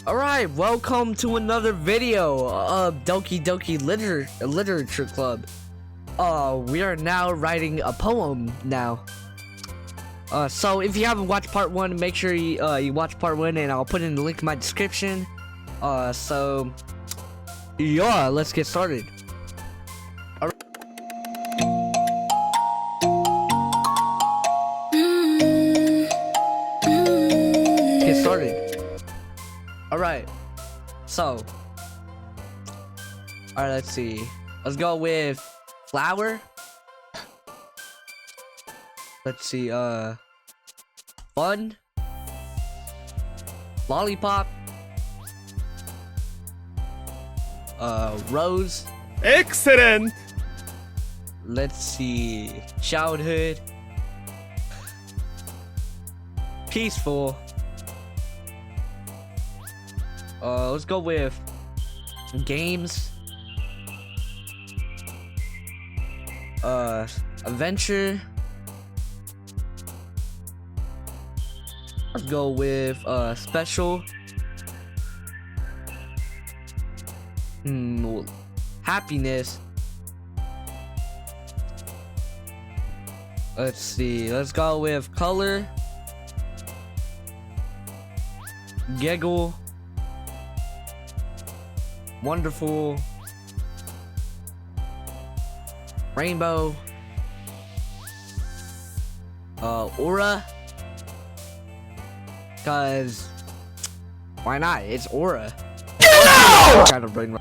Alright, welcome to another video of Doki Literature Club. We are now writing a poem now. So if you haven't watched part 1, make sure you watch part 1 and I'll put in the link in my description. So yeah, let's get started. Get started. Alright, so let's see. Let's go with flower. Let's see, fun, lollipop, rose. Excellent. Let's see, childhood, peaceful. Let's go with games, adventure. Let's go with special, happiness. Let's see, let's go with color, giggle, wonderful, rainbow, aura, cause why not? It's aura. No! Kind of brain.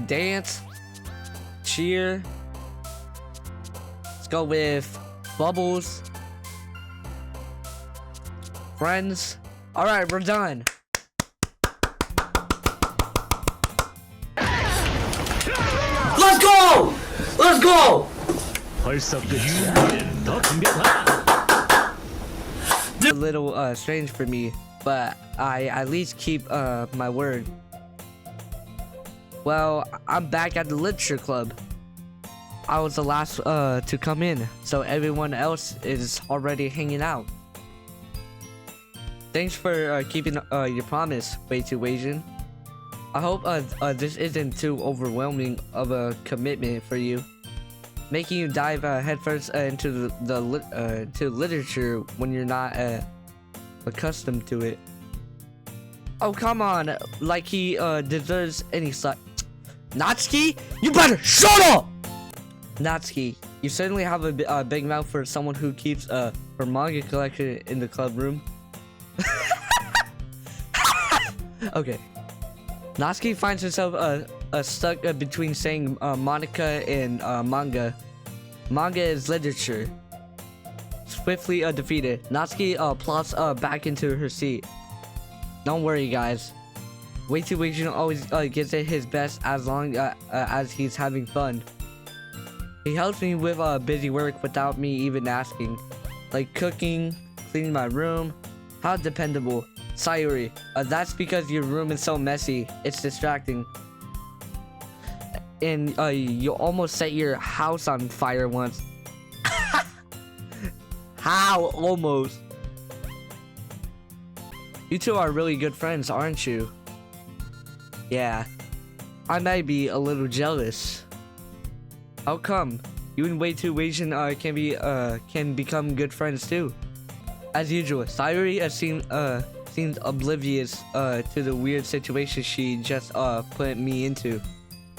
Dance, cheer. Let's go with bubbles, friends. All right, we're done. Let's go! Let's go! A little strange for me, but I at least keep my word. Well, I'm back at the literature club. I was the last to come in, so everyone else is already hanging out. Thanks for keeping your promise, WAY2WASIAN. I hope this isn't too overwhelming of a commitment for you, making you dive headfirst into to literature when you're not accustomed to it. Oh come on, like he deserves any such. Natsuki, you better shut up. Natsuki, you certainly have a big mouth for someone who keeps her manga collection in the club room. Okay. Natsuki finds herself stuck between saying Monika and manga. Manga is literature. Swiftly defeated, Natsuki plops back into her seat. Don't worry, guys. WAY2WASIAN always gives it his best as long as he's having fun. He helps me with busy work without me even asking, like cooking, cleaning my room. How dependable. Sayori, that's because your room is so messy, it's distracting. And you almost set your house on fire once. How? Almost. You two are really good friends, aren't you? Yeah. I might be a little jealous. How come? You and WAY2WASIAN can become good friends too. As usual, Sayori seems oblivious to the weird situation she just put me into.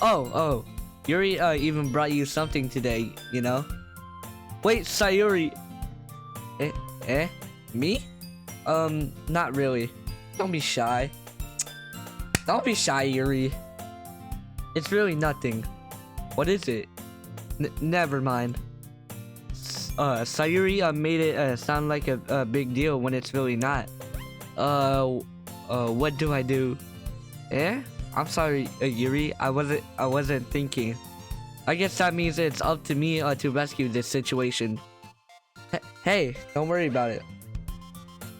Oh, Yuri even brought you something today, you know? Wait, Sayori. Me? Not really. Don't be shy. Don't be shy, Yuri. It's really nothing. What is it? Never mind. Sayori made it sound like a big deal when it's really not. What do I do? I'm sorry, Yuri. I wasn't thinking. I guess that means it's up to me to rescue this situation. Hey, don't worry about it.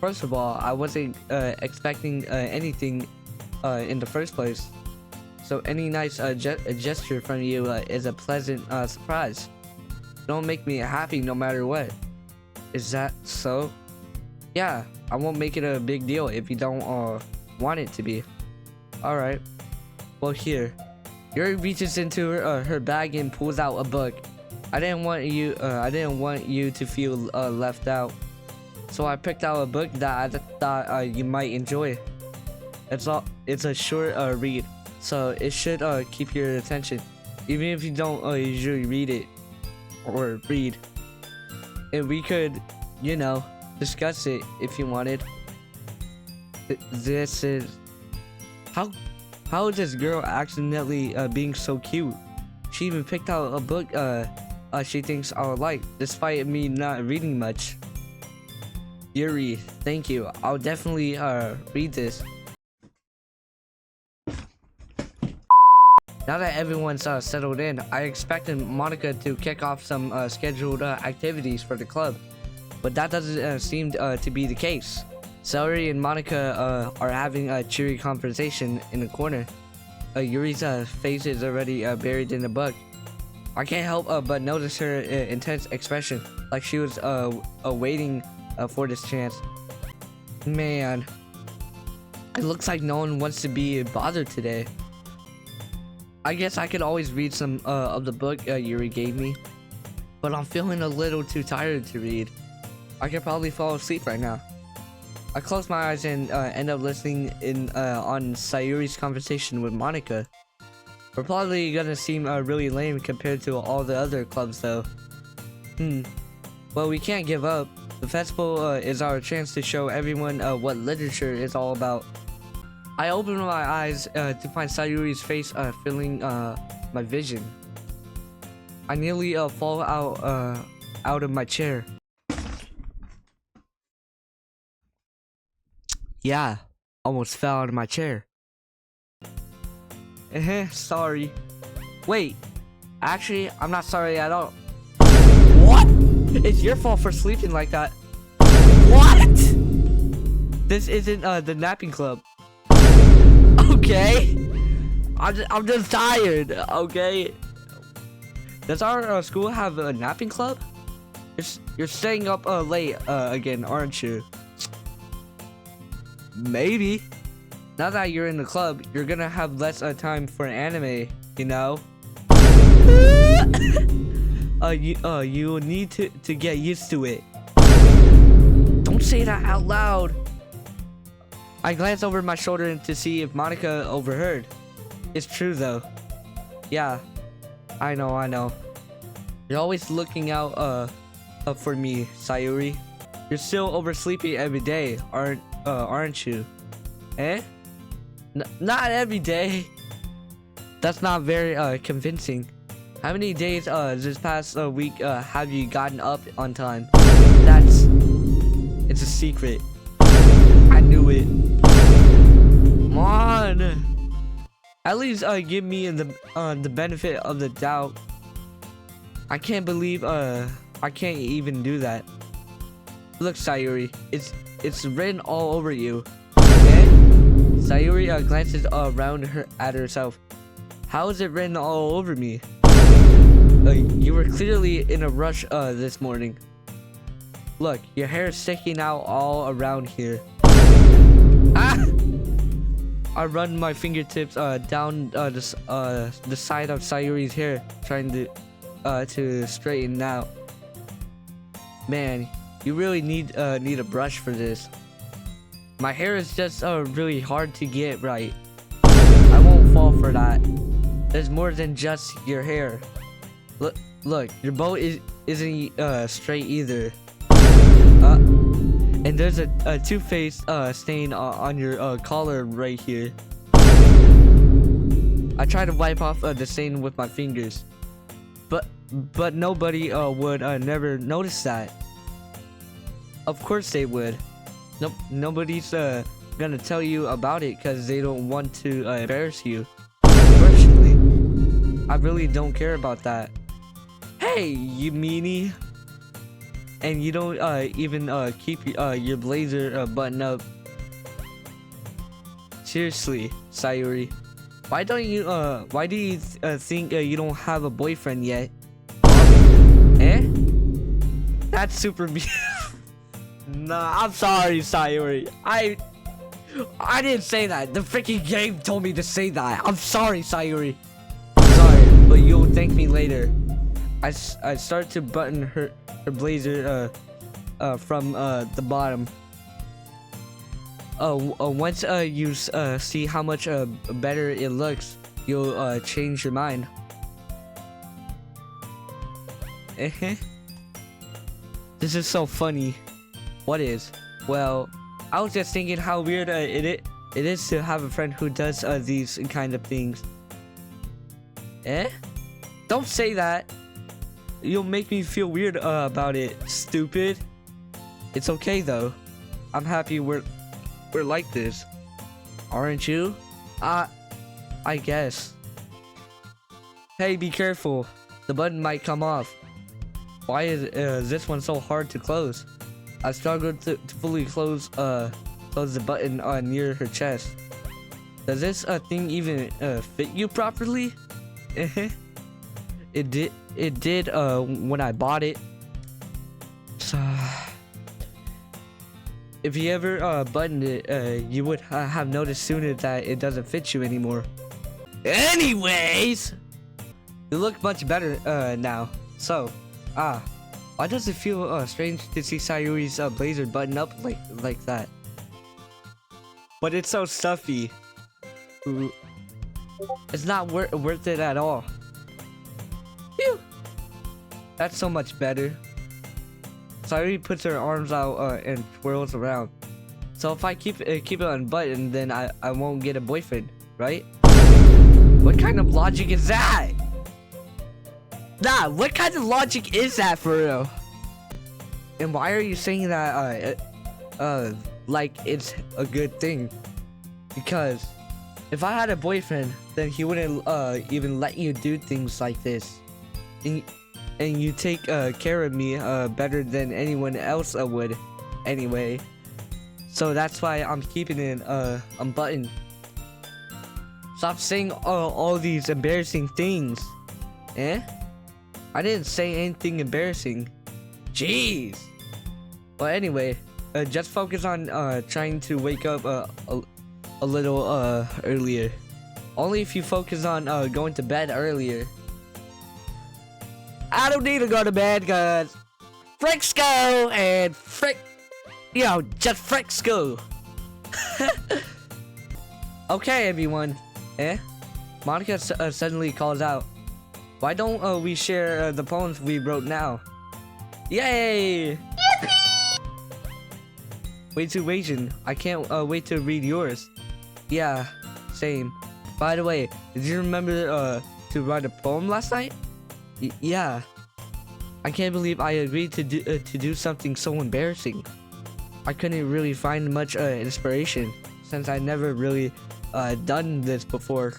First of all, I wasn't expecting anything in the first place. So any nice gesture from you is a pleasant surprise. Don't make me happy no matter what. Is that so? Yeah, I won't make it a big deal if you don't want it to be. All right. Well, here. Yuri reaches into her bag and pulls out a book. I didn't want you to feel left out, so I picked out a book that I thought you might enjoy. It's a short read, so it should keep your attention, even if you don't usually read it or read. And we could, you know, discuss it if you wanted. This is how is this girl accidentally being so cute? She even picked out a book she thinks I'll like, despite me not reading much. Yuri, thank you. I'll definitely read this. Now that everyone's settled in, I expected Monika to kick off some scheduled activities for the club, but that doesn't seem to be the case. Sayori and Monika are having a cheery conversation in the corner. Yuri's face is already buried in the book. I can't help but notice her intense expression, like she was waiting for this chance. Man, it looks like no one wants to be bothered today. I guess I could always read some of the book Yuri gave me, but I'm feeling a little too tired to read. I could probably fall asleep right now. I close my eyes and end up listening in on Sayori's conversation with Monika. We're probably gonna seem really lame compared to all the other clubs though. Well, we can't give up. The festival is our chance to show everyone what literature is all about. I open my eyes to find Sayori's face filling my vision. I nearly fall out of my chair. Yeah, almost fell out of my chair. Sorry. Wait, actually, I'm not sorry at all. What? It's your fault for sleeping like that. What? This isn't the napping club. Okay. I'm just tired. Okay. Does our school have a napping club? You're staying up late again, aren't you? Maybe. Now that you're in the club, you're gonna have less time for anime, you know? You need to get used to it. Don't say that out loud. I glance over my shoulder to see if Monika overheard. It's true though. Yeah, I know. You're always looking out for me, Sayori. You're still oversleeping every day, aren't you? Eh? Not every day. That's not very convincing. How many days this past week have you gotten up on time? It's a secret. I knew it. Come on. At least give me the benefit of the doubt. I can't believe I can't even do that. Look, Sayori, it's written all over you. Okay? Sayori glances around at herself. How is it written all over me? You were clearly in a rush this morning. Look, your hair is sticking out all around here. Ah! I run my fingertips down the side of Sayori's hair, trying to straighten out. Man, you really need a brush for this. My hair is just really hard to get right. I won't fall for that. There's more than just your hair. Look, your bow isn't straight either. And there's a two-faced stain on your collar right here. I try to wipe off the stain with my fingers, but nobody would never notice that. Of course they would. Nobody's gonna tell you about it because they don't want to embarrass you. Personally, I really don't care about that. Hey, you meanie! And you don't even keep your blazer buttoned up. Seriously, Sayori, why do you think you don't have a boyfriend yet? Eh? That's super Nah, I'm sorry, Sayori. I didn't say that. The freaking game told me to say that. I'm sorry, Sayori. I'm sorry, but you'll thank me later. I start to button her blazer from the bottom. Once you see how much better it looks, you'll change your mind. This is so funny. What is? Well, I was just thinking how weird it is to have a friend who does these kind of things. Don't say that. You'll make me feel weird about it, stupid. It's okay though. I'm happy we're like this. Aren't you? I guess. Hey, be careful. The button might come off. Why is this one so hard to close? I struggled to fully close the button near her chest. Does this thing even fit you properly? It did when I bought it. So if you ever buttoned it, you would have noticed sooner that it doesn't fit you anymore. Anyways, you look much better now. So, why does it feel strange to see Sayori's blazer button up like that? But it's so stuffy. Ooh. It's not worth it at all. Phew. That's so much better. Sayori puts her arms out and twirls around. So if I keep it unbuttoned, then I won't get a boyfriend, right? What kind of logic is that? Nah, what kind of logic is that for real? And why are you saying that like it's a good thing? Because if I had a boyfriend, then he wouldn't even let you do things like this. And you take care of me better than anyone else would anyway. So that's why I'm keeping it unbuttoned. Stop saying all these embarrassing things. I didn't say anything embarrassing. Jeez. But anyway, just focus on trying to wake up a little earlier. Only if you focus on going to bed earlier. I don't need to go to bed, cause fricks go and just fricks go. Okay, everyone. Monika suddenly calls out, "Why don't we share the poems we wrote now?" Yay! Yippee! WAY2WASIAN, I can't wait to read yours. Yeah, same. By the way, did you remember to write a poem last night? Yeah. I can't believe I agreed to do something so embarrassing. I couldn't really find much inspiration since I never really done this before.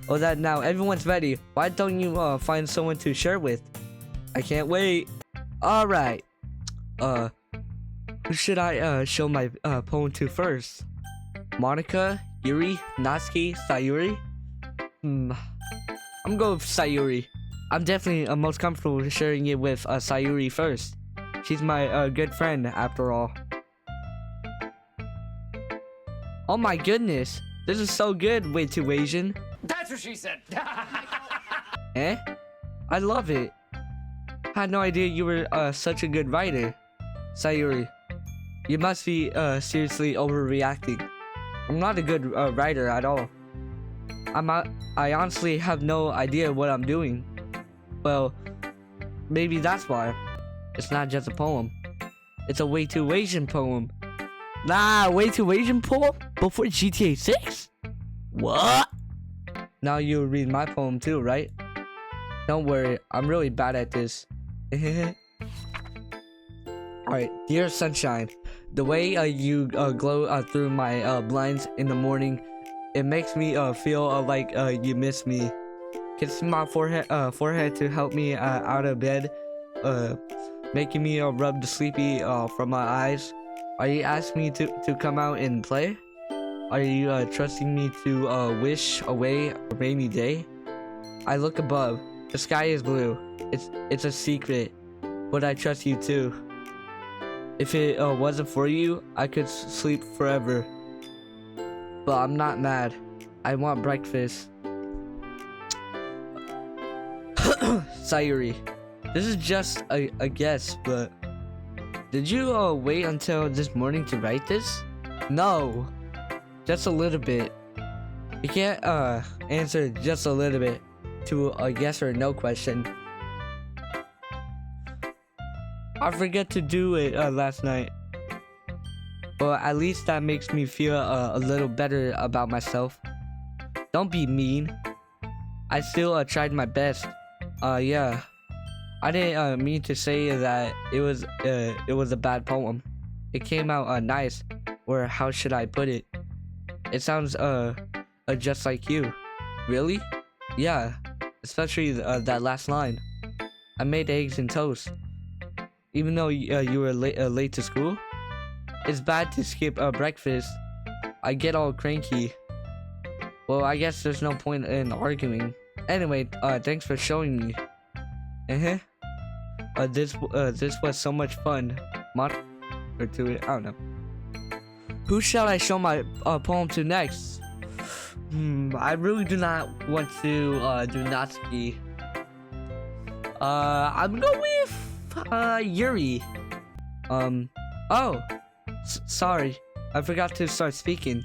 Oh, that now everyone's ready. Why don't you find someone to share with? I can't wait. All right. Who should I show my poem to first? Monika, Yuri, Natsuki, Sayori? I'm going with Sayori. I'm definitely most comfortable sharing it with Sayori first. She's my good friend after all. Oh my goodness, this is so good, WAY2WASIAN. That's what she said. I love it. I had no idea you were such a good writer. Sayori, you must be seriously overreacting. I'm not a good writer at all. I honestly have no idea what I'm doing. Well, maybe that's why. It's not just a poem. It's a WAY2WASIAN poem. Nah, WAY2WASIAN poem? Before GTA 6? What? Now you'll read my poem too, right? Don't worry, I'm really bad at this. Alright, dear sunshine, the way you glow through my blinds in the morning, it makes me feel like you miss me. Kissing my forehead to help me out of bed, making me rub the sleepy from my eyes. Are you asking me to come out and play? Are you trusting me to wish away a rainy day? I look above. The sky is blue. It's a secret, but I trust you too. If it wasn't for you, I could sleep forever. But I'm not mad. I want breakfast. Sayori, this is just a guess, but did you wait until this morning to write this? No, just a little bit. You can't answer just a little bit to a yes or no question. I forgot to do it last night. Well, at least that makes me feel a little better about myself. Don't be mean. I still tried my best. Yeah. I didn't mean to say that it was a bad poem. It came out nice, or how should I put it? It sounds just like you. Really? Yeah. Especially that last line. I made eggs and toast. Even though you were late to school? It's bad to skip breakfast. I get all cranky. Well, I guess there's no point in arguing. Anyway, thanks for showing me. This was so much fun. Or to it, I don't know. Who shall I show my poem to next? I really do not want to do Natsuki. I'm going with Yuri. Oh, sorry, I forgot to start speaking.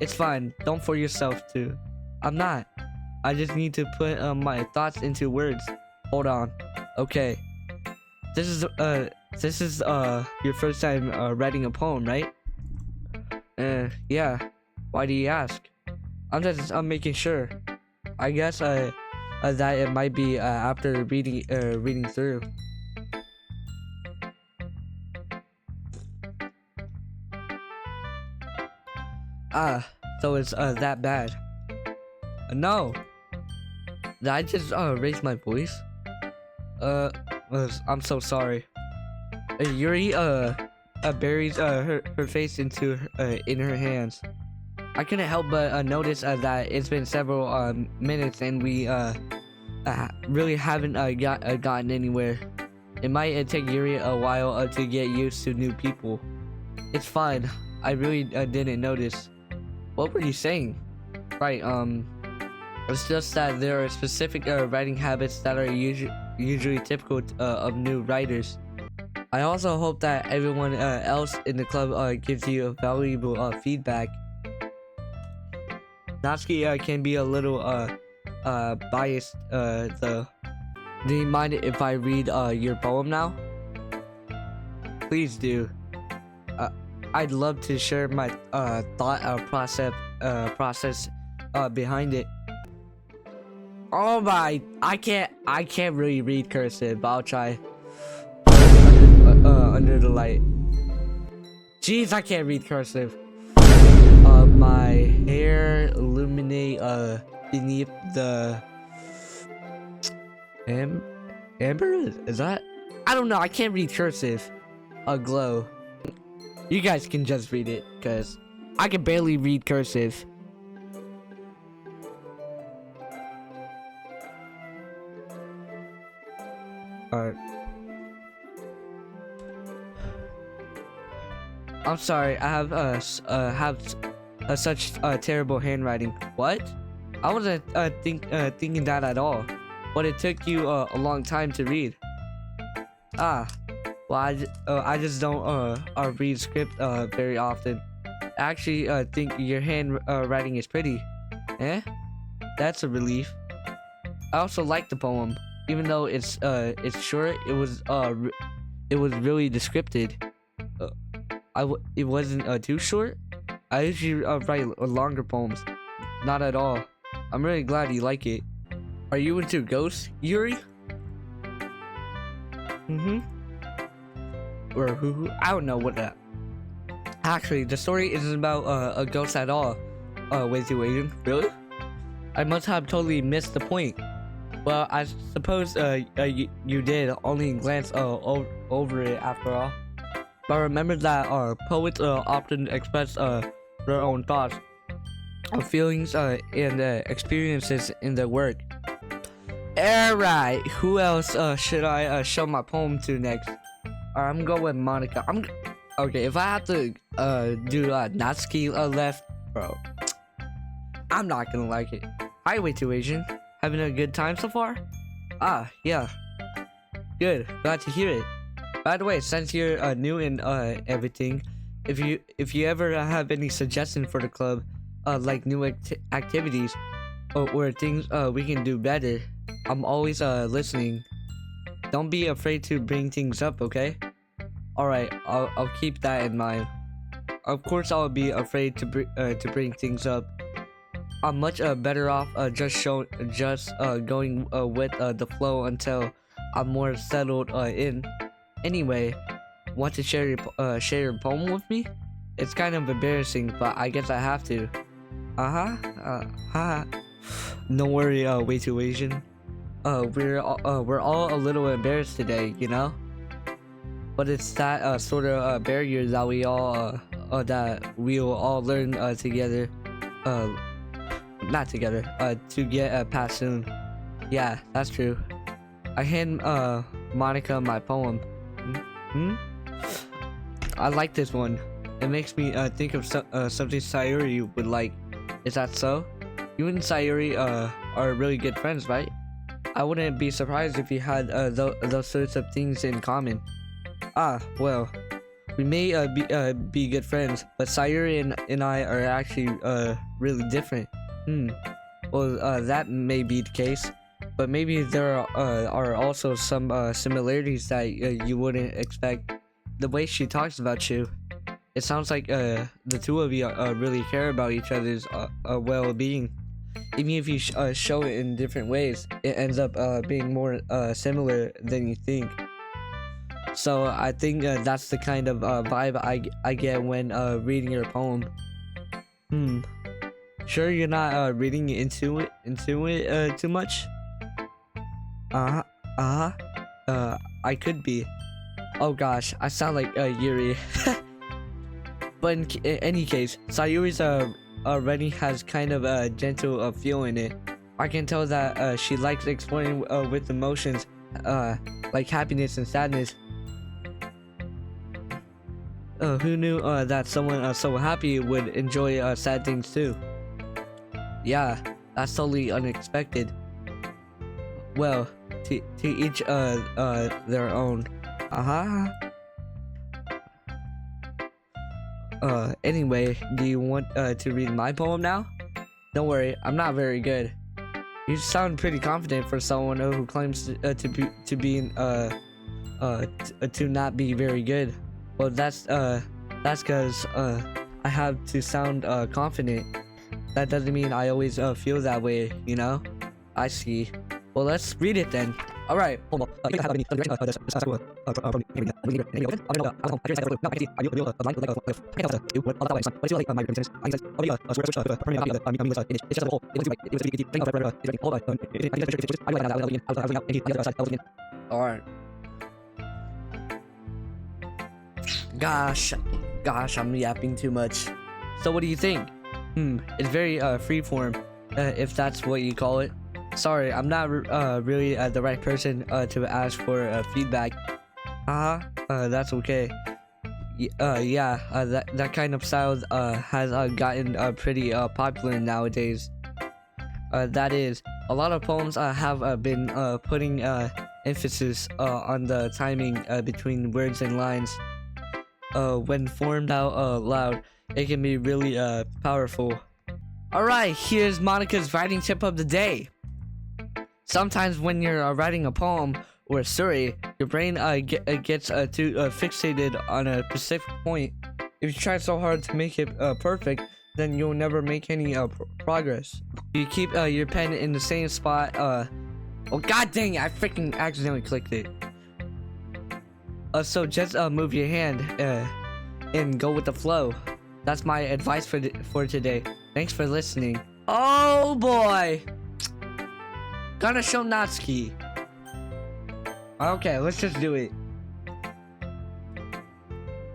It's fine. Don't force yourself to. I'm not. I just need to put my thoughts into words. Hold on. Okay. This is your first time writing a poem, right? Yeah. Why do you ask? I'm just making sure. I guess that it might be after reading through. So it's that bad. No. Did I just raise my voice? I'm so sorry. Yuri buries her face into in her hands. I couldn't help but notice that it's been several minutes and we really haven't gotten anywhere. It might take Yuri a while to get used to new people. It's fine. I really didn't notice. What were you saying? Right, it's just that there are specific writing habits that are usually typical of new writers. I also hope that everyone else in the club gives you valuable feedback. Natsuki can be a little biased though. Do you mind if I read your poem now? Please do. I'd love to share my thought process behind it. Oh my! I can't really read cursive, but I'll try. Under the light. Jeez, I can't read cursive. My hair illuminate beneath the amber. Is that? I don't know. I can't read cursive. A glow. You guys can just read it, cause I can barely read cursive. Alright. I'm sorry. I have such terrible handwriting. What? I wasn't thinking that at all. But it took you a long time to read. Ah. Well, I just don't read script very often. I actually think your handwriting is pretty. Eh? That's a relief. I also like the poem, even though it's short. It was really descriptive. It wasn't too short. I usually write longer poems. Not at all. I'm really glad you like it. Are you into ghosts, Yuri? Or who? I don't know what that. Actually, the story isn't about a ghost at all. WAY2WASIAN. Really? I must have totally missed the point. Well, I suppose you did only glance over it after all. But remember that poets often express their own thoughts, feelings, and experiences in their work. Alright, who else should I show my poem to next? Alright, I'm going with Monika. Okay. If I have to do Natsuki left, bro, I'm not gonna like it. Hi, WAY2WASIAN. Having a good time so far? Ah, yeah. Good. Glad to hear it. By the way, since you're new in everything, if you ever have any suggestions for the club, like new activities or things we can do better, I'm always listening. Don't be afraid to bring things up, okay? Alright, I'll keep that in mind. Of course I'll be afraid to bring things up. I'm much better off just going with the flow until I'm more settled in. Anyway, want to share your poem with me? It's kind of embarrassing, but I guess I have to. Don't worry, WAY2WASIAN. We're all a little embarrassed today, you know. But it's that sort of barrier that we'll all learn together. Not together. To get past soon. Yeah, that's true. I hand Monika my poem. I like this one. It makes me think of something Sayori would like. Is that so? You and Sayori are really good friends, right? I wouldn't be surprised if you had those sorts of things in common. Ah, well, we may be good friends, but Sayori and I are actually really different. Well, that may be the case, but maybe there are also some similarities that you wouldn't expect. The way she talks about you, it sounds like the two of you really care about each other's well-being. Even if you show it in different ways, it ends up being more similar than you think. So I think that's the kind of vibe I get when reading your poem. Sure you're not reading into it too much? I could be. Oh gosh, I sound like Yuri. But in any case, Sayori's already has kind of a gentle feel in it. I can tell that she likes exploring with emotions, like happiness and sadness. Who knew that someone so happy would enjoy sad things too? Yeah, that's totally unexpected. Well, to each their own. Anyway, do you want to read my poem now? Don't worry, I'm not very good. You sound pretty confident for someone who claims to not be very good. Well, that's because I have to sound confident. That doesn't mean I always feel that way, you know? I see. Well, let's read it then. Alright. Alright. Gosh, I'm yapping too much. So what do you think? It's very freeform, if that's what you call it. Sorry, I'm not really the right person to ask for feedback. That's okay. That kind of style has gotten pretty popular nowadays. That is, a lot of poems have been putting emphasis on the timing between words and lines. When formed out loud, it can be really powerful. Alright, here's Monika's writing tip of the day. Sometimes when you're writing a poem or a story, your brain gets too fixated on a specific point. If you try so hard to make it perfect, then you'll never make any progress. You keep your pen in the same spot. Oh god dang it, I freaking accidentally clicked it. So just move your hand and go with the flow. That's my advice for today. Thanks for listening. Oh boy! Gonna show Natsuki. Okay, let's just do it.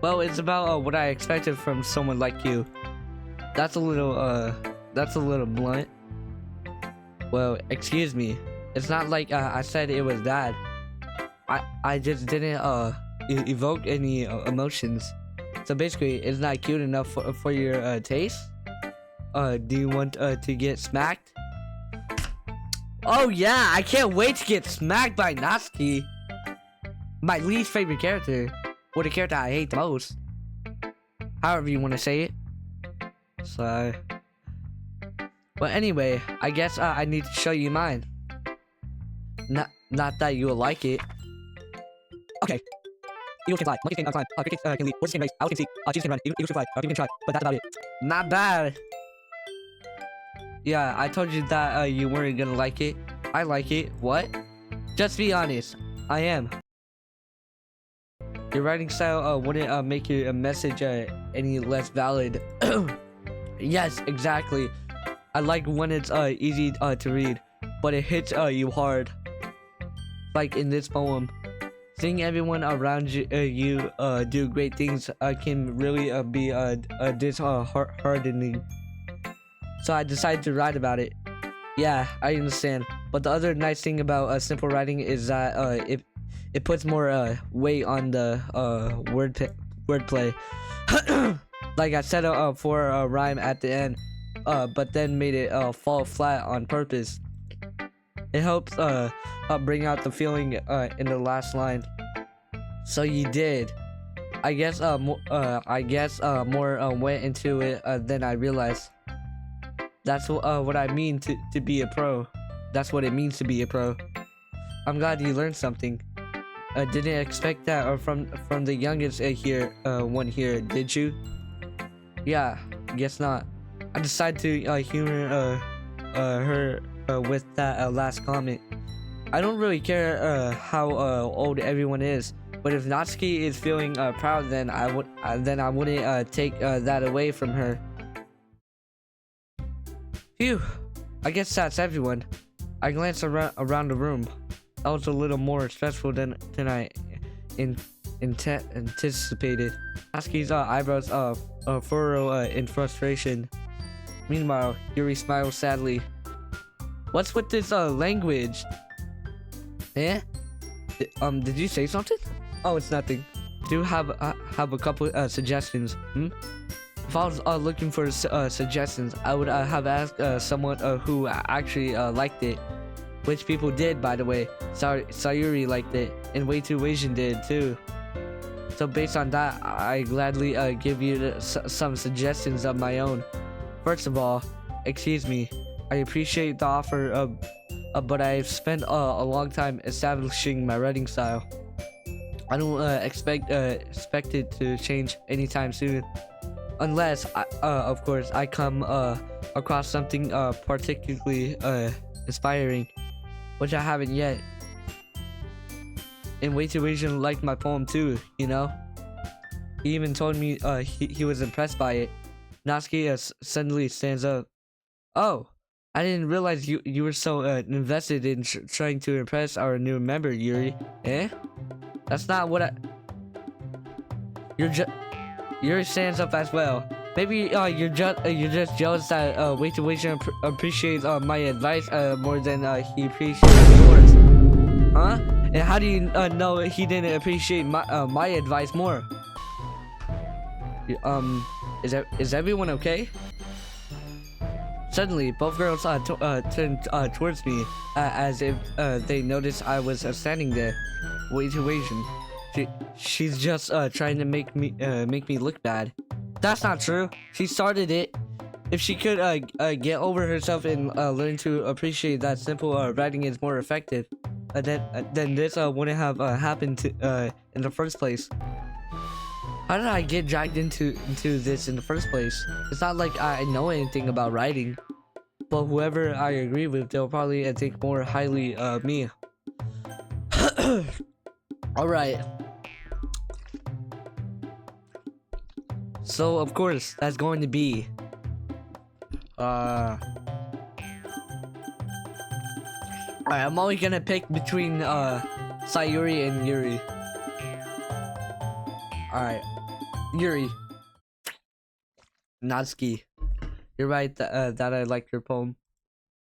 Well, it's about what I expected from someone like you. That's a little blunt. Well, excuse me. It's not like I said it was bad. I just didn't evoke any emotions. So basically, it's not cute enough for your taste. Do you want to get smacked? Oh yeah, I can't wait to get smacked by Natsuki. My least favorite character, or the character I hate the most. However you want to say it. So, but anyway, I guess I need to show you mine. Not that you will like it. Okay. Eagles can fly, monkeys can climb, crickets can leap, horses can race, owls can see, cheetahs can run, eagles can fly, people can try, but that's about it. Not bad. Yeah, I told you that you weren't gonna like it. I like it. What? Just be honest. I am. Your writing style wouldn't make your message any less valid. Yes, exactly. I like when it's easy to read, but it hits you hard. Like in this poem. Seeing everyone around you, do great things can really be disheartening. So I decided to write about it. Yeah, I understand. But the other nice thing about simple writing is that it puts more weight on the wordplay. Like I said for a rhyme at the end, but then made it fall flat on purpose. It helps bring out the feeling in the last line. So you did. I guess more went into it than I realized. That's what I mean to be a pro. That's what it means to be a pro. I'm glad you learned something. Didn't expect that from the youngest one here, did you? Yeah, guess not. I decided to humor her with that last comment. I don't really care how old everyone is, but if Natsuki is feeling proud, then I wouldn't take that away from her. Phew, I guess that's everyone. I glanced around the room. That was a little more stressful than I anticipated. Natsuki's eyebrows furrow in frustration. Meanwhile, Yuri smiles sadly. What's with this language? Eh? Did you say something? Oh, it's nothing. Do have a couple suggestions. If I was looking for suggestions, I would have asked someone who actually liked it. Which people did, by the way. Sayori liked it, and WAY2WASIAN did too. So based on that, I gladly give you some suggestions of my own. First of all, excuse me. I appreciate the offer, but I've spent a long time establishing my writing style. I don't expect it to change anytime soon, unless of course I come across something particularly inspiring, which I haven't yet. And WAY2WASIAN liked my poem too, you know. He even told me he was impressed by it. Natsuki suddenly stands up. Oh, I didn't realize you were so invested in trying to impress our new member, Yuri. Eh? That's not what Yuri stands up as well. Maybe you're just jealous that WAY2WASIAN appreciates my advice more than he appreciates yours. Huh? And how do you know he didn't appreciate my advice more? Is everyone okay? Suddenly, both girls turned towards me as if they noticed I was standing there. WAY2WASIAN. She's just trying to make me look bad. That's not true. She started it. If she could get over herself and learn to appreciate that simple writing is more effective, then this wouldn't have happened in the first place. How did I get dragged into this in the first place? It's not like I know anything about writing, but whoever I agree with, they'll probably think more highly of me. All right. So of course that's going to be alright, I'm only gonna pick between Sayori and Yuri. Alright, Yuri. Natsuki, you're right that I like your poem.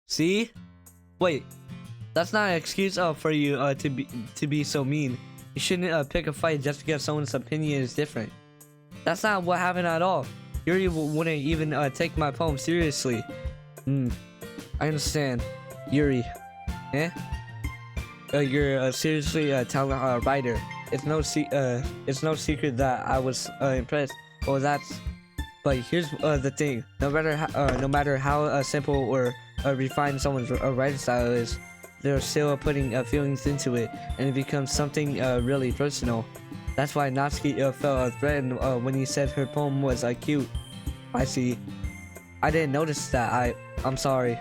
See? Wait, that's not an excuse for you to be so mean. You shouldn't pick a fight just because someone's opinion is different. That's not what happened at all. Yuri wouldn't even take my poem seriously. I understand. Yuri. Eh? You're a seriously talented writer. It's no secret that I was impressed. Well, but here's the thing. No matter how simple or refined someone's writing style is, they're still putting feelings into it, and it becomes something really personal. That's why Natsuki felt threatened when he said her poem was cute. I see. I didn't notice that. I'm sorry.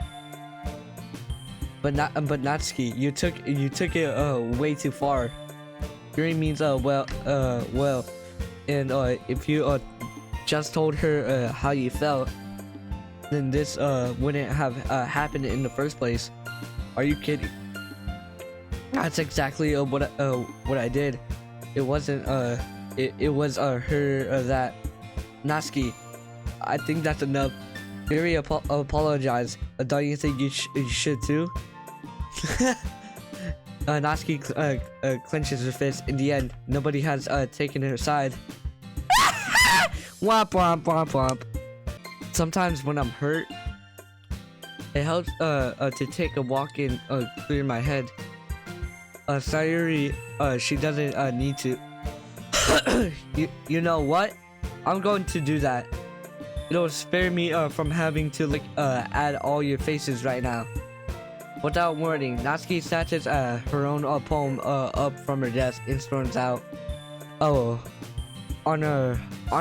But Natsuki, you took it way too far. Yuri means well, and if you just told her how you felt, then this wouldn't have happened in the first place. Are you kidding? That's exactly what I did. It wasn't it was her that Natsuki. I think that's enough. Yuri apologized. Don't you think you should too? Natsuki clenches her fist. In the end, nobody has taken her side. Womp womp womp womp. Sometimes when I'm hurt, it helps to take a walk and clear my head. Sayori, she doesn't need to. You know what? I'm going to do that. It'll spare me from having to add all your faces right now. Without warning, Natsuki snatches her own poem up from her desk and storms out. Oh, on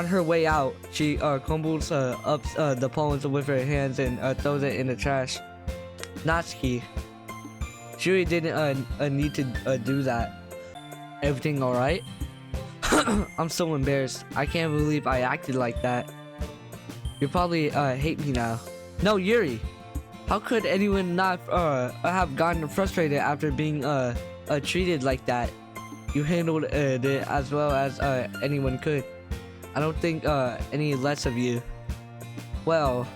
her way out, she crumbles up the poems with her hands and throws it in the trash. Natsuki, she really didn't need to do that. Everything alright? I'm so embarrassed. I can't believe I acted like that. You probably hate me now. No, Yuri. How could anyone not have gotten frustrated after being treated like that? You handled it as well as anyone could. I don't think any less of you. Well,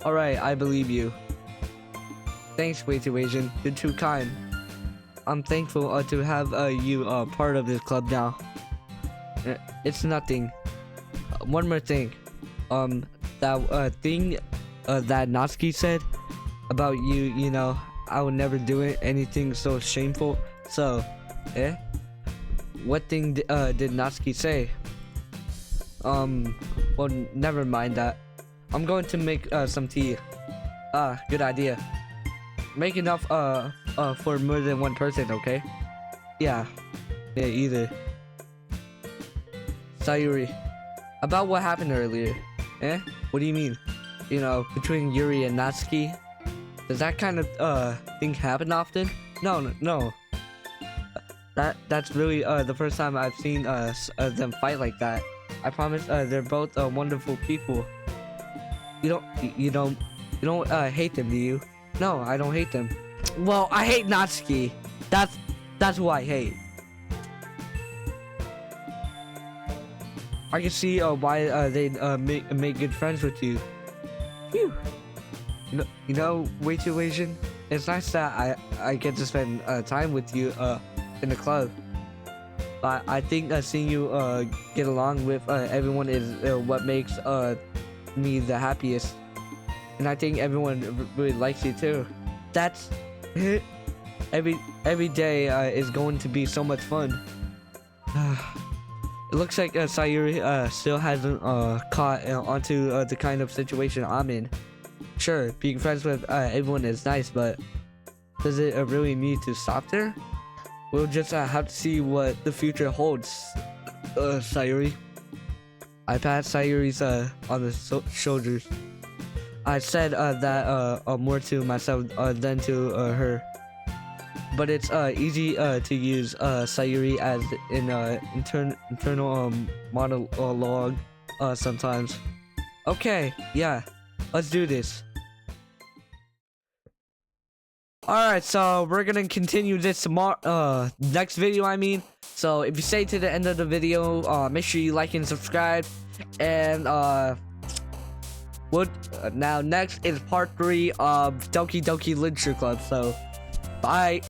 alright, I believe you. Thanks, WAY2WASIAN. You're too kind. I'm thankful to have you part of this club now. It's nothing. One more thing. That thing that Natsuki said about you know, I would never do anything so shameful. So, what thing did Natsuki say? Well, never mind that. I'm going to make some tea. Good idea. Make enough for more than one person, okay? Yeah, either. Sayori, about what happened earlier. What do you mean? You know, between Yuri and Natsuki? Does that kind of thing happen often? No. That's really the first time I've seen them fight like that. I promise they're both wonderful people. You don't hate them, do you? No, I don't hate them. Well, I hate Natsuki. That's who I hate. I can see why they make good friends with you. Phew. You know, WAY2WASIAN, it's nice that I get to spend time with you in the club. But I think seeing you get along with everyone is what makes me the happiest. And I think everyone really likes you too. That's every day is going to be so much fun. It looks like Sayori still hasn't caught onto the kind of situation I'm in. Sure, being friends with everyone is nice, but does it really need to stop there? We'll just have to see what the future holds, Sayori. I pat Sayori's on the shoulders. I said that more to myself than to her. But it's easy to use Sayori as an internal monologue sometimes. Okay, yeah, let's do this. Alright, so we're gonna continue this tomorrow, next video, I mean. So if you stay to the end of the video, make sure you like and subscribe. And now next is part 3 of Doki Literature Club. So bye.